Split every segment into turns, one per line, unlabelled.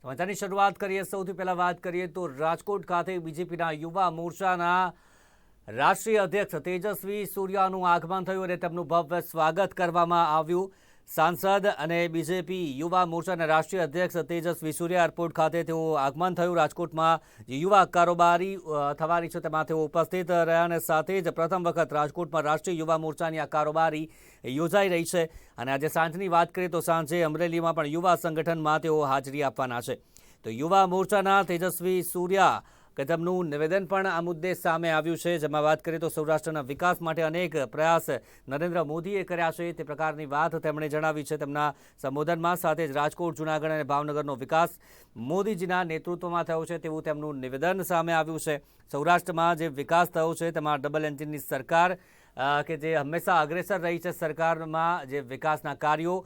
સમાચારની શરૂઆત કરીએ. સૌથી પહેલા વાત કરીએ તો રાજકોટ ખાતે બીજેપીના યુવા મોરચાના રાષ્ટ્રીય અધ્યક્ષ તેજસ્વી સૂર્યાનું આગમન થયું અને તેમનું ભવ્ય સ્વાગત કરવામાં આવ્યું. સાંસદ અને બીજેપી યુવા મોરચાના રાષ્ટ્રીય અધ્યક્ષ તેજસ્વી સૂર્યા એરપોર્ટ ખાતે તેઓ આગમન થયું. રાજકોટમાં જે યુવા કારોબારી થવાની છે તેમાં તેઓ ઉપસ્થિત રહ્યા અને સાથે જ પ્રથમ વખત રાજકોટમાં રાષ્ટ્રીય યુવા મોરચાની આ કારોબારી યોજાઈ રહી છે. અને આજે સાંજની વાત કરીએ તો સાંજે અમરેલીમાં પણ યુવા સંગઠનમાં તેઓ હાજરી આપવાના છે. તો યુવા મોરચાના તેજસ્વી સૂર્યા કે તેમનું નિવેદન પણ આ મુદ્દે સામે આવ્યું છે, જેમાં વાત કરીએ તો સૌરાષ્ટ્રના વિકાસ માટે અનેક પ્રયાસ નરેન્દ્ર મોદીએ કર્યા છે તે પ્રકારની વાત તેમણે જણાવી છે તેમના સંબોધનમાં. સાથે જ રાજકોટ, જૂનાગઢ અને ભાવનગરનો વિકાસ મોદીજીના નેતૃત્વમાં થયો છે તેવું તેમનું નિવેદન સામે આવ્યું છે. સૌરાષ્ટ્રમાં જે વિકાસ થયો છે તેમાં ડબલ એન્જિનની સરકાર કે જે હંમેશા અગ્રેસર રહી છે સરકારમાં જે વિકાસના કાર્યો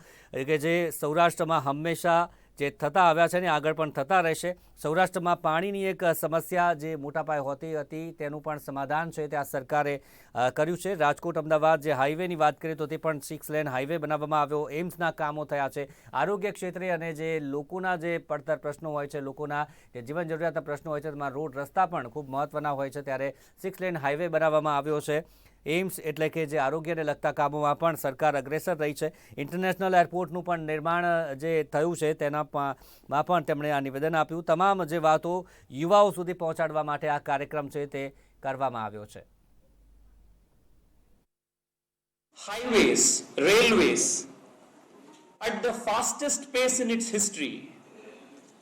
કે જે સૌરાષ્ટ્રમાં હંમેશા જે થતા આવ્યા છે ને આગળ પણ થતા રહેશે. સૌરાષ્ટ્રમાં પાણીની એક સમસ્યા જે મોટા પાયે હોતી હતી તેનું પણ સમાધાન છે તે આ સરકારે કર્યું છે. રાજકોટ અમદાવાદ જે હાઈવેની વાત કરીએ તો તે પણ 6 લેન હાઈવે બનાવવામાં આવ્યો. એમ્સના કામો થયા છે. આરોગ્ય ક્ષેત્રે અને જે લોકોના જે પડતર પ્રશ્નો હોય છે, લોકોના જે જીવન જરૂરિયાતના પ્રશ્નો હોય છે તેમાં રોડ રસ્તા પણ ખૂબ મહત્ત્વના હોય છે, ત્યારે 6 લેન હાઈવે બનાવવામાં આવ્યો છે. એમ્સ એટલે કે જે આરોગ્યને લગતા કામોમાં પણ સરકાર અગ્રેસર રહી છે. ઇન્ટરનેશનલ એરપોર્ટનું પણ નિર્માણ જે થયું છે તેનામાં પણ તેમણે આ નિવેદન આપ્યું. તમામ જે વાતો યુવાઓ સુધી પહોંચાડવા માટે આ કાર્યક્રમ છે તે કરવામાં આવ્યો છે.
Highways, railways, at the fastest pace in its history.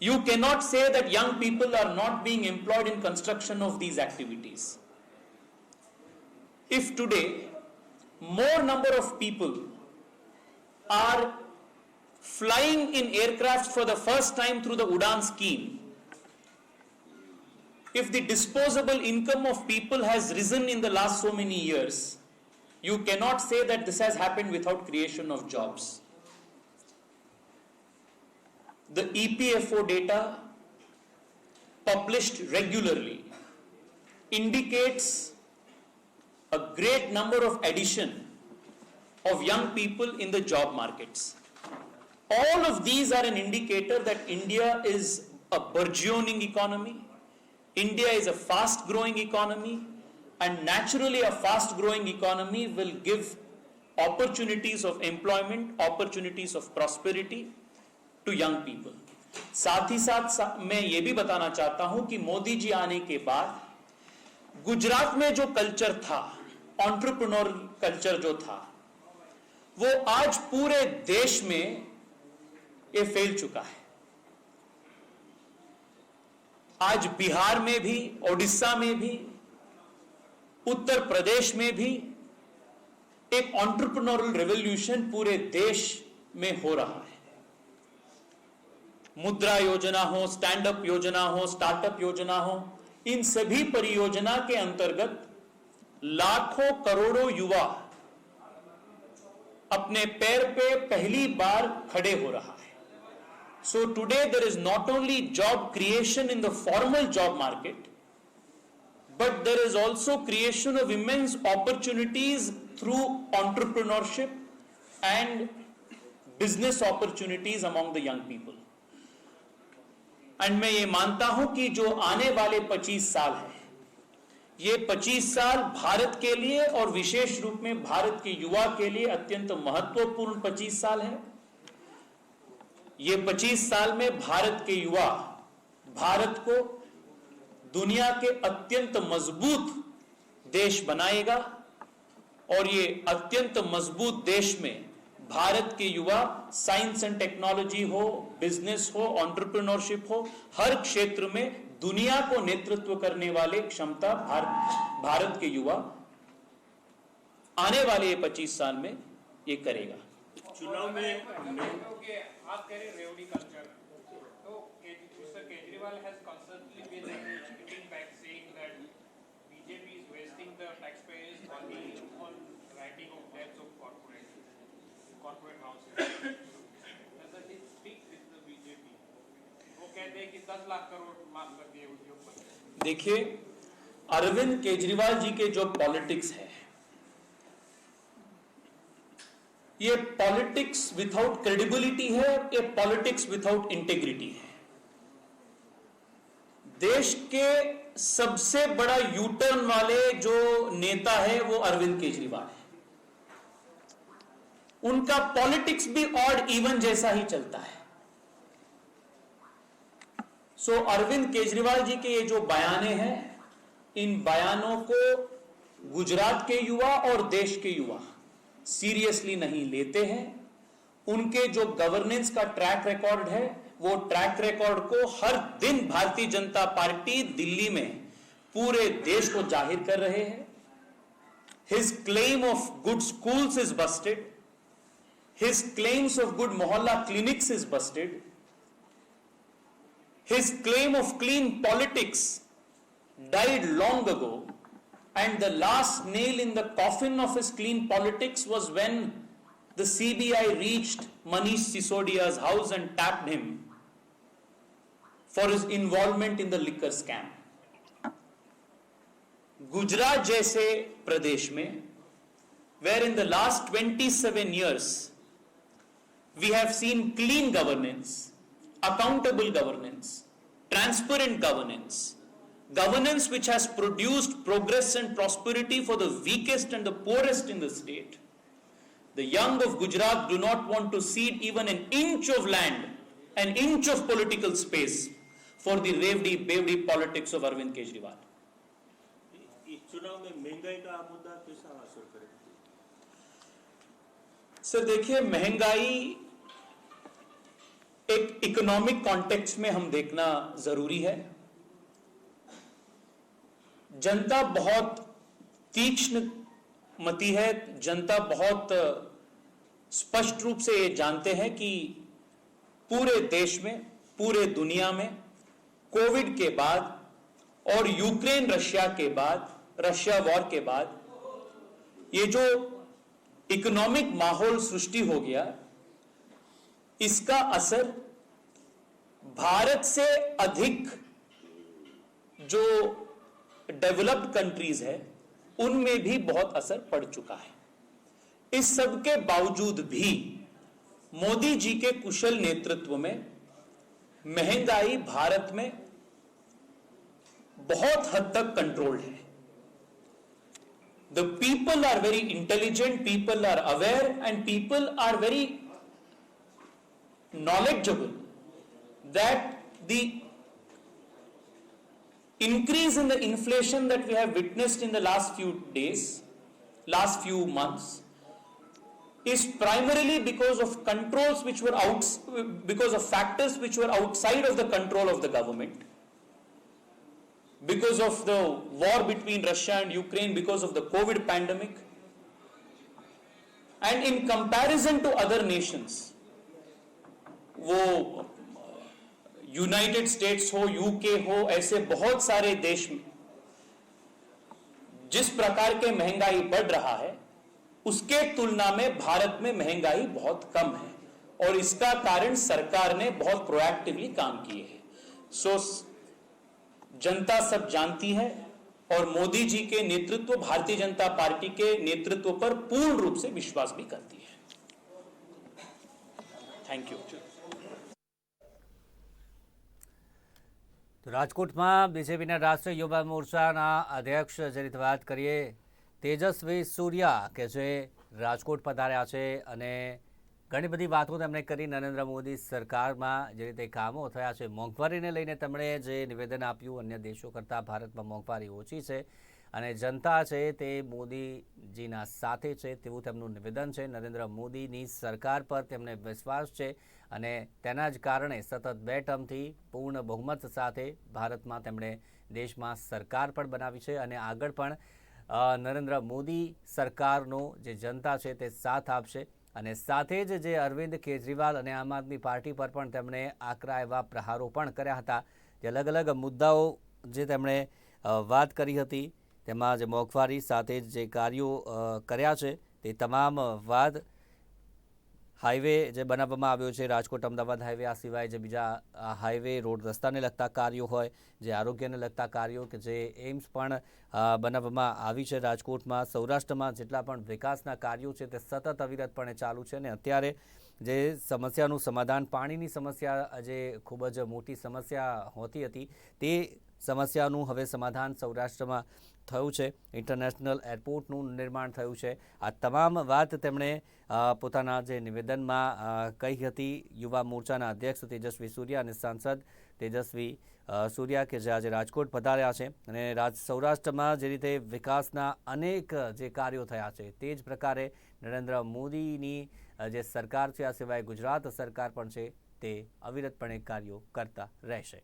You cannot say that young people are not being employed in construction of these activities. If today more number of people are flying in aircraft for the first time through the Udan scheme, if the disposable income of people has risen in the last so many years, you cannot say that this has happened without creation of jobs. The EPFO data published regularly indicates a great number of addition of young people in the job markets. All of these are an indicator that India is a burgeoning economy. India is a fast growing economy, and naturally a fast growing economy will give opportunities of employment, opportunities of prosperity to young people. साथ ही साथ मैं ये भी बताना चाहता हूं कि मोदी जी आने के बाद गुजरात में जो कल्चर था, एंटरप्रेन्योर कल्चर जो था, वो आज पूरे देश में ये फैल चुका है. आज बिहार में भी, ओडिशा में भी, उत्तर प्रदेश में भी एक एंटरप्रेन्योरल रेवोल्यूशन पूरे देश में हो रहा है. मुद्रा योजना हो, स्टैंड अप योजना हो, स्टार्टअप योजना हो, इन सभी परियोजना के अंतर्गत लाखों करोड़ों युवा अपने पैर पे पहली बार खड़े हो रहा है. So today there is not only job creation in the formal job market, but there is also creation of immense opportunities through entrepreneurship and business opportunities among the young people. And मैं ये मानता हूं कि जो आने वाले 25 साल है, ये 25 साल भारत के लिए और विशेष रूप में भारत के युवा के लिए अत्यंत महत्वपूर्ण 25 साल है. ये 25 साल में भारत के युवा भारत को दुनिया के अत्यंत मजबूत देश बनाएगा, और ये अत्यंत मजबूत देश में भारत के युवा साइंस एंड टेक्नोलॉजी हो, बिजनेस हो, एंटरप्रेन्योरशिप हो, हर क्षेत्र में दुनिया को नेतृत्व करने वाले क्षमता भारत के युवा आने वाले 25 साल में ये करेगा.
चुनाव में आप कह रहे रेवड़ी कल्चर, तो mister Kejriwal has constantly been hitting back saying that BJP is wasting the taxpayers money on writing of debts of corporate houses. Does it speak with the BJP? वो कहते हैं कि 10 लाख करोड़ माफ कर दिए उद्योग पर.
देखिए, अरविंद केजरीवाल जी के जो पॉलिटिक्स है, ये पॉलिटिक्स विदाउट क्रेडिबिलिटी है, ये पॉलिटिक्स विदाउट इंटेग्रिटी है. देश के सबसे बड़ा यू टर्न वाले जो नेता है वो अरविंद केजरीवाल है। उनका पॉलिटिक्स भी ऑड इवन जैसा ही चलता है। सो अरविंद केजरीवाल जी के ये जो बयाने हैं, इन बयानों को गुजरात के युवा और देश के युवा सीरियसली नहीं लेते हैं। उनके जो गवर्नेंस का ट्रैक रिकॉर्ड है, वो ट्रैक रिकॉर्ड को हर दिन भारतीय जनता पार्टी दिल्ली में पूरे देश को जाहिर कर रहे हैं। His claim of good schools is busted, his claims of good mohalla clinics is busted, his claim of clean politics died long ago, and the last nail in the coffin of his clean politics was when the CBI reached Manish Sisodia's house and tapped him for his involvement in the liquor scam. Gujarat जैसे प्रदेश में, where in the last 27 years we have seen clean governance, accountable governance, transparent governance, governance which has produced progress and prosperity for the weakest and the poorest in the state. The young of Gujarat do not want to cede even an inch of land, an inch of political space for the revdi-bevdi politics of Arvind Kejriwal.
इस चुनाव में महंगाई का मुद्दा कैसा असर करेगा?
Sir देखिए, महंगाई एक इकोनॉमिक कॉन्टेक्स्ट में हम देखना जरूरी है। जनता बहुत तीक्ष्ण मति है, जनता बहुत स्पष्ट रूप से ये जानते हैं कि पूरे देश में, पूरे दुनिया में कोविड के बाद और यूक्रेन रशिया के बाद, रशिया वॉर के बाद ये जो इकोनॉमिक माहौल सृष्टि हो गया, इसका असर भारत से अधिक जो डेवलप्ड कंट्रीज है उनमें भी बहुत असर पड़ चुका है। इस सब के बावजूद भी मोदी जी के कुशल नेतृत्व में महंगाई भारत में बहुत हद तक कंट्रोल्ड है। The people are very intelligent, people are aware and people are very knowledgeable that the increase in the inflation that we have witnessed in the last few days, last few months, is primarily because of controls which were because of factors which were outside of the control of the government, because of the war between Russia and Ukraine, because of the COVID pandemic, and in comparison to other nations, वो United states हो, UK हो, ऐसे बहुत सारे देश में जिस प्रकार के महंगाई बढ़ रहा है उसके तुलना में भारत में महंगाई बहुत कम है और इसका कारण सरकार ने बहुत प्रोएक्टिवली काम किए हैं। सो जनता सब जानती है और मोदी जी के नेतृत्व, भारतीय जनता पार्टी के नेतृत्व पर पूर्ण रूप से विश्वास भी करती है। Thank you.
તો રાજકોટમાં બીજેપીના રાષ્ટ્રીય યુવા મોરચાના અધ્યક્ષ જે રીતે વાત કરીએ તેજસ્વી સૂર્યા કે જે રાજકોટ પધાર્યા છે અને ઘણી બધી વાતો તેમણે કરી નરેન્દ્ર મોદી સરકારમાં જે રીતે કામો થયા છે, મોંઘવારીને લઈને તેમણે જે નિવેદન આપ્યું, અન્ય દેશો કરતાં ભારતમાં મોંઘવારી ઓછી છે અને જનતા છે તે મોદીજીના સાથે છે તેવું તેમનું નિવેદન છે। નરેન્દ્ર મોદીની સરકાર પર તેમને વિશ્વાસ છે અને તેના જ કારણે સતત 2 ટર્મથી પૂર્ણ બહુમત સાથે ભારતમાં તેમણે દેશમાં સરકાર પણ બનાવી છે અને આગળ પણ નરેન્દ્ર મોદી સરકારનો જે જનતા છે તે સાથ આપશે અને સાથે જ જે અરવિંદ કેજરીવાલ અને આમ આદમી પાર્ટી પર પણ તેમણે આકરા એવા પ્રહારો પણ કર્યા હતા। જે અલગ અલગ મુદ્દાઓ જે તેમણે વાત કરી હતી તેમાં જે મોંઘવારી સાથે જે કાર્યો કર્યા છે તે તમામ વાત હાઈવે જે બનાવવામાં આવ્યો છે, રાજકોટ અમદાવાદ હાઈવે, આ સિવાય જે બીજા હાઈવે, રોડ રસ્તાને લગતા કાર્યો હોય, જે આરોગ્યને લગતા કાર્યો કે જે એમ્સ પણ બનાવવામાં આવી છે રાજકોટમાં, સૌરાષ્ટ્રમાં જેટલા પણ વિકાસના કાર્યો છે તે સતત અવિરતપણે ચાલુ છે અને અત્યારે જે સમસ્યાનું સમાધાન, પાણીની સમસ્યા જે ખૂબ જ મોટી સમસ્યા હોતી હતી, તે સમસ્યાનું હવે સમાધાન સૌરાષ્ટ્રમાં થયું છે. ઇન્ટરનેશનલ એરપોર્ટનું નિર્માણ થયું છે. આ તમામ વાત તેમણે પોતાના જે નિવેદનમાં કહી હતી. યુવા મોરચાના અધ્યક્ષ તેજસ્વી સૂર્યા અને સાંસદ તેજસ્વી સૂર્યા કે જે આજે રાજકોટ પધાર્યા છે અને સૌરાષ્ટ્રમાં જે રીતે વિકાસના અનેક જે કાર્યો થયા છે, તે જ પ્રકારે નરેન્દ્ર મોદીની જે સરકાર છે, આ સિવાય ગુજરાત સરકાર પણ છે, તે અવિરતપણે કાર્યો કરતા રહેશે.